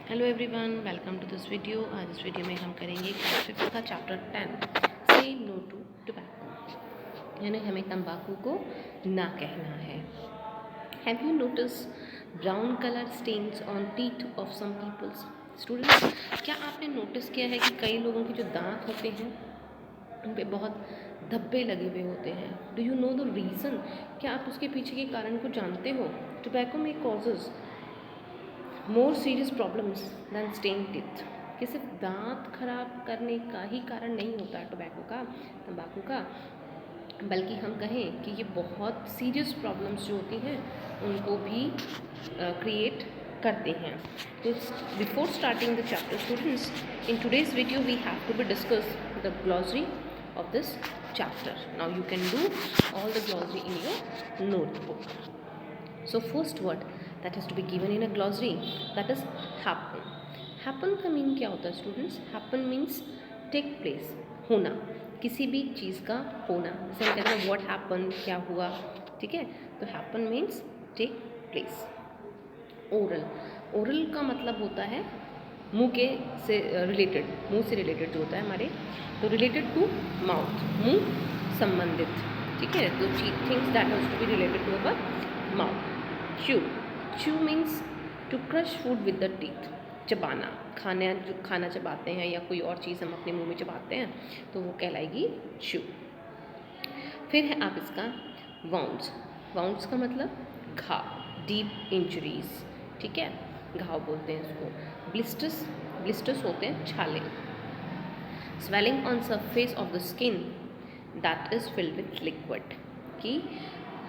Hello everyone, welcome to this video. आज इस video में हम करेंगे क्लास 5 का चैप्टर 10 से नो टू टोबैको, यानी हमें तंबाकू को ना कहना है। Have you notice brown colour stains on teeth of some peoples? Students, क्या आपने नोटिस किया है कि कई लोगों के जो दांत होते हैं उन पे बहुत धब्बे लगे हुए होते हैं? Do you know the reason? क्या आप उसके पीछे के कारण को जानते हो? टोबैको में causes more serious problems than stain teeth, कि सिर्फ दांत खराब करने का ही कारण नहीं होता है टोबैको का, तंबाकू का, बल्कि हम कहें कि ये बहुत सीरियस प्रॉब्लम्स जो होती हैं उनको भी क्रिएट करते हैं। तो before starting the chapter students, in today's video we have to be discuss the glossary of this chapter. Now you can do all the glossary in your notebook. So first word that is to be given in a glossary, that is happen. Happen का mean क्या होता है students? happen means take place, होना, किसी भी चीज़ का होना। जैसे हम कहते हैं what happened, क्या हुआ, ठीक है। तो happen means take place. Oral, oral का मतलब होता है मुंह के से रिलेटेड, मुंह से रिलेटेड जो होता है हमारे, तो रिलेटेड टू माउथ, मुंह संबंधित, ठीक है। तो things that has to be related to our mouth. Chew, chew means to crush food with the teeth, चबाना, खाना, जो खाना चबाते हैं या कोई और चीज़ हम अपने मुंह में चबाते हैं तो वो कहलाएगी च्यू। फिर है आप इसका वाउंड्स, वाउंड्स का मतलब घाव, डीप इंजरीज, ठीक है, घाव बोलते हैं इसको। ब्लिस्टर्स, ब्लिस्टर्स होते हैं छाले। Swelling on surface of the skin that is filled with liquid, कि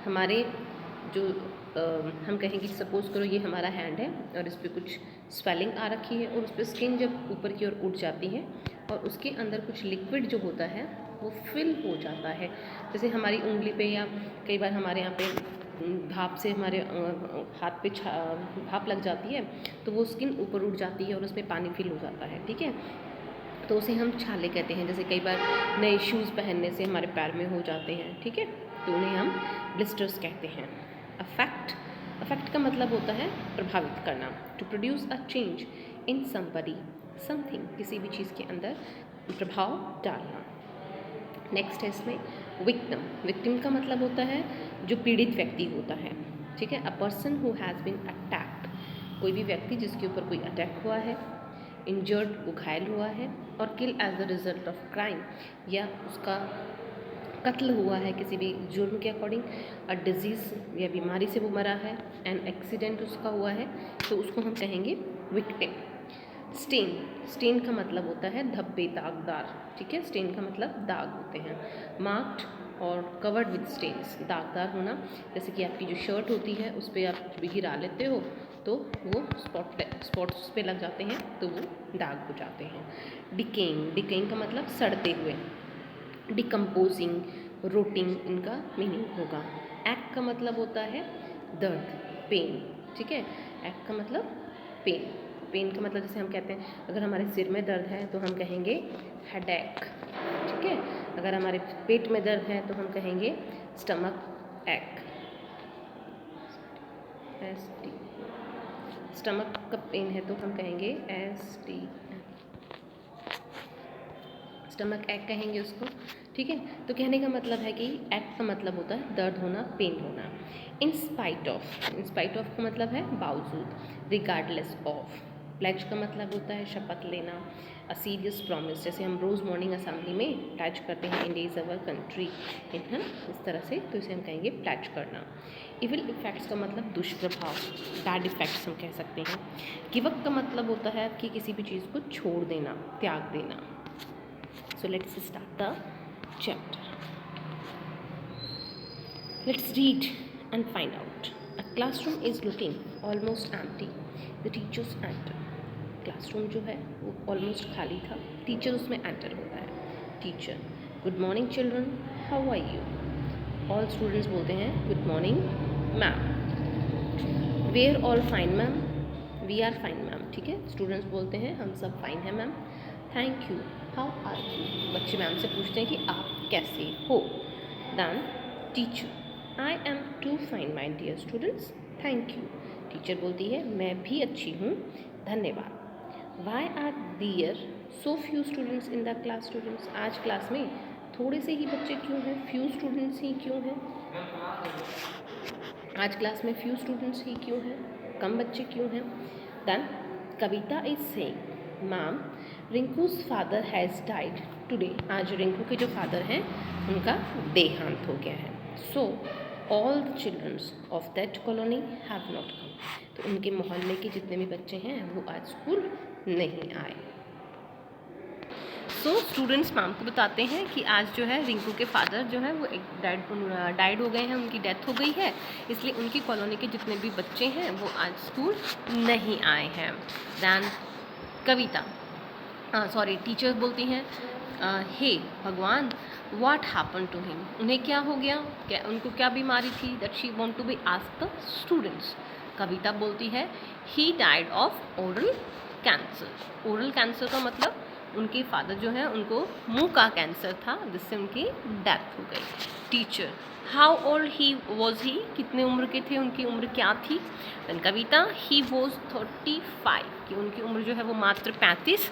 हमारे जो हम कहेंगे सपोज करो ये हमारा हैंड है और इस पर कुछ स्वेलिंग आ रखी है और उस पर स्किन जब ऊपर की ओर उठ जाती है और उसके अंदर कुछ लिक्विड जो होता है वो फिल हो जाता है। जैसे हमारी उंगली पे या कई बार हमारे यहाँ पे भाप से हमारे हाथ पे भाप लग जाती है तो वो स्किन ऊपर उठ जाती है और उसमें पानी फिल हो जाता है, ठीक है। तो उसे हम छाले कहते हैं। जैसे कई बार नए शूज़ पहनने से हमारे पैर में हो जाते हैं, ठीक है, तो उन्हें हम ब्लिस्टर्स कहते हैं। अफेक्ट, अफेक्ट का मतलब होता है प्रभावित करना, to produce a change in somebody something, किसी भी चीज़ के अंदर प्रभाव डालना। नेक्स्ट है इसमें विक्टिम, विक्टिम का मतलब होता है जो पीड़ित व्यक्ति होता है, ठीक है। A person who has been attacked, कोई भी व्यक्ति जिसके ऊपर कोई अटैक हुआ है, इंजर्ड, वो घायल हुआ है, और kill as the result of crime, या उसका कत्ल हुआ है किसी भी जुर्म के अकॉर्डिंग, अ डिजीज़ या बीमारी से वो मरा है, एन एक्सीडेंट उसका हुआ है, तो उसको हम कहेंगे विक्टिम। स्टेन, स्टेन का मतलब होता है धब्बे, दागदार, ठीक है, स्टेन का मतलब दाग होते हैं। मार्क्ड और कवर्ड विद स्टेन्स, दागदार होना, जैसे कि आपकी जो शर्ट होती है उस पर आप भी गिरा लेते हो तो वो स्पॉट्स पे लग जाते हैं तो वो दाग हो जाते हैं। डिकेइंग, डिकेइंग का मतलब सड़ते हुए। डिकम्पोजिंग, रोटिंग इनका मीनिंग होगा। एक्ट का मतलब होता है दर्द, पेन, ठीक है। एक्ट का मतलब पेन, पेन का मतलब जैसे हम कहते हैं अगर हमारे सिर में दर्द है तो हम कहेंगे हेडेक, ठीक है। अगर हमारे पेट में दर्द है तो हम कहेंगे स्टमक एक, ST। स्टमक का पेन है तो हम कहेंगे ST, स्टमक एक कहेंगे उसको, ठीक है। तो कहने का मतलब है कि एक्ट का मतलब होता है दर्द होना, पेन होना। In spite of, in spite of का मतलब है बावजूद, रिगार्डलेस ऑफ। प्लेज का मतलब होता है शपथ लेना, अ सीरियस प्रॉमिस, जैसे हम रोज़ मॉर्निंग असेंबली में प्लेज करते हैं इंडिया इज़ अवर कंट्री, है इस तरह से, तो इसे हम कहेंगे प्लेज करना। इविल इफेक्ट्स का मतलब दुष्प्रभाव, बैड इफेक्ट्स हम कह सकते हैं। गिव अप का मतलब होता है कि किसी भी चीज़ को छोड़ देना, त्याग देना। So let's start the chapter. Let's read and find out. A classroom is looking almost empty. The teachers enter. Classroom जो है वो ऑलमोस्ट खाली था, टीचर उसमें एंटर होता है। Teacher, good morning children, how are you? All students बोलते हैं good morning ma'am. We are all fine ma'am, we are fine ma'am, ठीक है। स्टूडेंट्स बोलते हैं हम सब फाइन हैं ma'am. Thank you, how are you? बच्चे मैम से पूछते हैं कि आप कैसे हो। Then teacher, I am too fine my dear students, thank you. Teacher बोलती है मैं भी अच्छी हूँ, धन्यवाद। Y are there so few students in the class? Students, आज क्लास में थोड़े से ही बच्चे क्यों हैं? फ्यू स्टूडेंट्स ही क्यों हैं? आज क्लास में फ्यू स्टूडेंट्स ही क्यों हैं? कम बच्चे क्यों हैं? Then Kavita is saying, ma'am Rinku's father has died today. आज रिंकू के जो फादर हैं उनका देहांत हो गया है। So all the childrens of that colony have not come. तो उनके मोहल्ले के जितने भी बच्चे हैं वो आज स्कूल नहीं आए। सो स्टूडेंट्स मैम को बताते हैं कि आज जो है रिंकू के फादर जो है वो डाइड हो गए हैं, उनकी डेथ हो गई है, इसलिए उनकी कॉलोनी के जितने भी बच्चे हैं वो आज स्कूल नहीं आए हैं। दैन कविता टीचर्स बोलती हैं, हे भगवान व्हाट हैपन टू हिम? उन्हें क्या हो गया? क्या उनको क्या बीमारी थी? That she want to be ask the students. Kavita बोलती है, he died of oral cancer. Oral cancer का मतलब उनके फादर जो है उनको मुंह का कैंसर था, जिससे उनकी डेथ हो गई। Teacher, how old he was he? कितने उम्र के थे? उनकी उम्र क्या थी? देन कविता, ही वॉज 35, कि उनकी उम्र जो है वो मात्र 35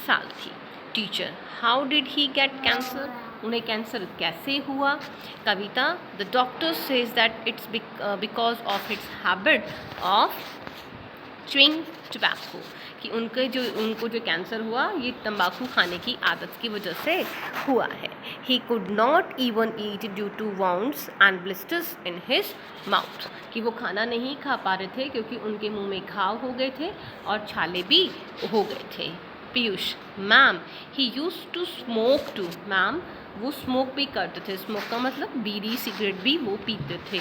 साल थी। Teacher, how did he get cancer? उन्हें कैंसर कैसे हुआ? Kavita, the doctor says that it's because of its habit of chewing tobacco, कि उनको जो कैंसर हुआ ये तंबाकू खाने की आदत की वजह से हुआ है। He could not even eat due to wounds and blisters in his mouth, कि वो खाना नहीं खा पा रहे थे क्योंकि उनके मुंह में घाव हो गए थे और छाले भी हो गए थे। Piyush, ma'am he use to smoke too. Ma'am वो स्मोक भी करते थे, स्मोक का मतलब बीड़ी सिगरेट भी वो पीते थे।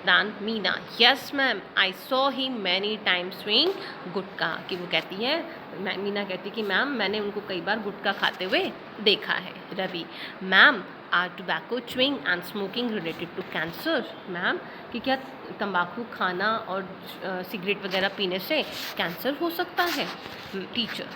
Then Meena, yes ma'am I saw he many times swing gutkha, कि वो कहती है, मीना कहती कि मैम मैंने उनको कई बार गुटखा खाते हुए देखा है। Ravi, ma'am are tobacco chewing and smoking related to cancer? Ma'am कि क्या तंबाकू खाना और सिगरेट वगैरह पीने से कैंसर हो सकता है? टीचर,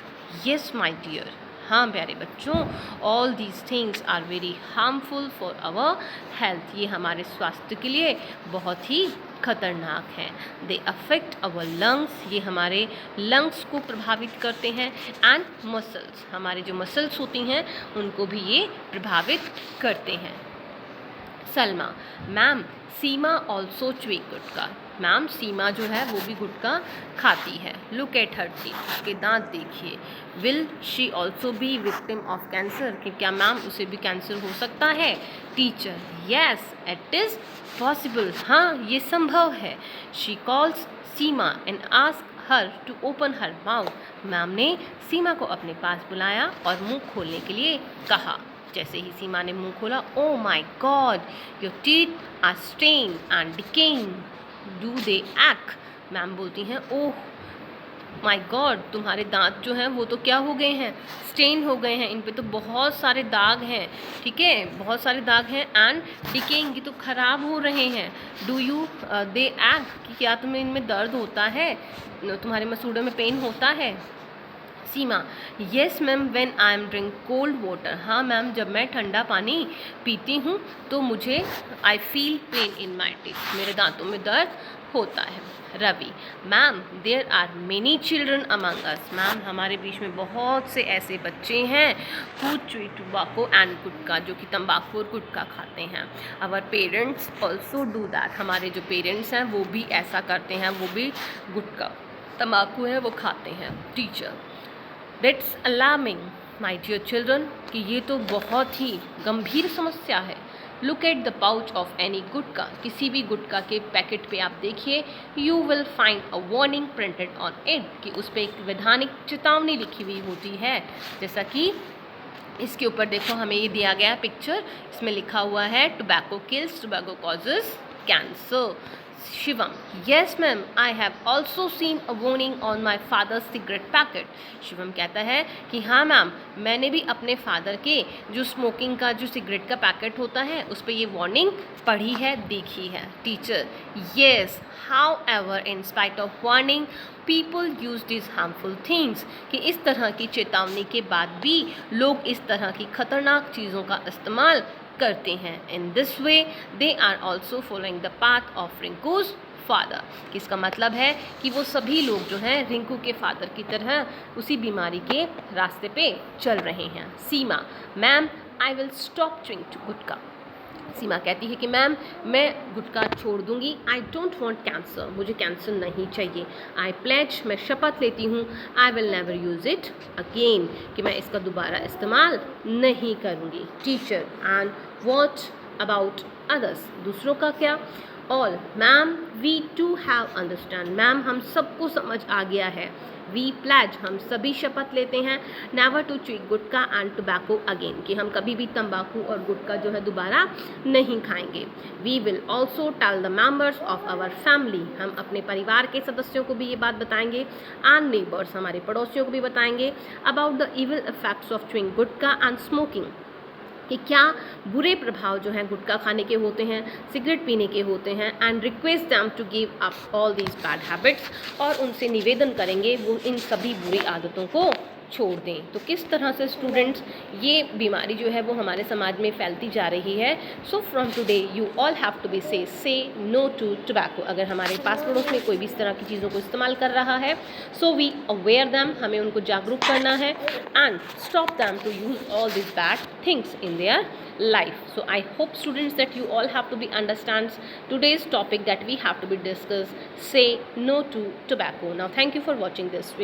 येस माई डियर, हाँ प्यारे बच्चों, all these things are very harmful for our health, ये हमारे स्वास्थ्य के लिए बहुत ही खतरनाक हैं। दे अफेक्ट आवर लंग्स, ये हमारे लंग्स को प्रभावित करते हैं। एंड मसल्स, हमारे जो मसल्स होती हैं उनको भी ये प्रभावित करते हैं। सलमा, मैम सीमा ऑल्सो च्वी गुटखा। मैम सीमा जो है वो भी गुटखा खाती है। लुक एट हर टीथ, उसके दांत देखिए। Will she also be victim of cancer, कि क्या मैम उसे भी कैंसर हो सकता है? Teacher, yes it is possible, हाँ ये संभव है। She calls Seema and ask her to open her mouth. Ma'am ने सीमा को अपने पास बुलाया और मुंह खोलने के लिए कहा। जैसे ही सीमा ने मुंह खोला, oh my god your teeth are stain and decaying, do they act? Ma'am बोलती हैं, ओह माय गॉड तुम्हारे दांत जो हैं वो तो क्या हो गए हैं? स्टेन हो गए हैं, इन पे तो बहुत सारे दाग हैं, ठीक है, बहुत सारे दाग हैं। एंड डिकेइंग, की तो ख़राब हो रहे हैं। डू यू दे एक्ट, कि क्या तुम्हें इनमें दर्द होता है, तुम्हारे मसूड़ों में पेन होता है? Seema, yes ma'am when I am drink cold water, हाँ मैम जब मैं ठंडा पानी पीती हूँ तो मुझे I feel pain in my teeth, मेरे दांतों में दर्द होता है। Ravi, ma'am there are many children among us, ma'am हमारे बीच में बहुत से ऐसे बच्चे हैं who chew tobacco and gutkha, जो कि तंबाकू और गुटखा खाते हैं। Our parents also do that, हमारे जो पेरेंट्स हैं वो भी ऐसा करते हैं, वो भी गुटखा तंबाकू है वो खाते हैं। Teacher, that's alarming my dear children, कि ये तो बहुत ही गंभीर समस्या है। Look at the pouch of any gutkha, किसी भी गुटखा के पैकेट पे आप देखिए, you will find a warning printed on it, कि उस पर एक वैधानिक चेतावनी लिखी हुई होती है। जैसा कि इसके ऊपर देखो हमें ये दिया गया पिक्चर, इसमें लिखा हुआ है tobacco kills, tobacco causes cancer. Shivam, yes ma'am I have also seen a warning on my father's cigarette packet. Shivam कहता है कि हाँ मैम मैंने भी अपने फादर के जो स्मोकिंग का जो सिगरेट का पैकेट होता है उस पर ये वार्निंग पढ़ी है, देखी है। Teacher, yes how ever in spite of warning people use this harmful things, कि इस तरह की चेतावनी के बाद भी लोग इस तरह की खतरनाक चीज़ों का इस्तेमाल करते हैं। In this way they are also following the path of Rinku's father, कि इसका मतलब है कि वो सभी लोग जो हैं रिंकू के फादर की तरह उसी बीमारी के रास्ते पे चल रहे हैं। Seema, ma'am I will stop chewing gutkha. Seema कहती है कि मैम मैं गुटखा छोड़ दूंगी। आई डोंट वांट कैंसर, मुझे कैंसर नहीं चाहिए। आई प्लेज, मैं शपथ लेती हूँ। I will never use it again, कि मैं इसका दोबारा इस्तेमाल नहीं करूँगी। Teacher, and what about others, दूसरों का क्या? All, ma'am we too have understand, ma'am हम सबको समझ आ गया है। वी प्लेज, हम सभी शपथ लेते हैं। Never to chewing gutka and tobacco again, कि हम कभी भी तंबाकू और गुटखा जो है दोबारा नहीं खाएंगे। We will also tell the members of our family, हम अपने परिवार के सदस्यों को भी ये बात बताएंगे। एंड नेबर्स, हमारे पड़ोसियों को भी बताएंगे। About the evil effects of chewing gutka and smoking, कि क्या बुरे प्रभाव जो हैं गुटखा खाने के होते हैं, सिगरेट पीने के होते हैं। And request them to give up all these bad habits, और उनसे निवेदन करेंगे वो इन सभी बुरी आदतों को छोड़ दें। तो किस तरह से स्टूडेंट्स ये बीमारी जो है वो हमारे समाज में फैलती जा रही है। So from today you all have to be say no to tobacco. अगर हमारे पास पड़ोस में कोई भी इस तरह की चीज़ों को इस्तेमाल कर रहा है, सो वी अवेयर दैम, हमें उनको जागरूक करना है। And stop them to use all this bad things in their life. So I hope students that you all have to be understands today's topic that we have to be discussed. Say no to tobacco. Now thank you for watching this video.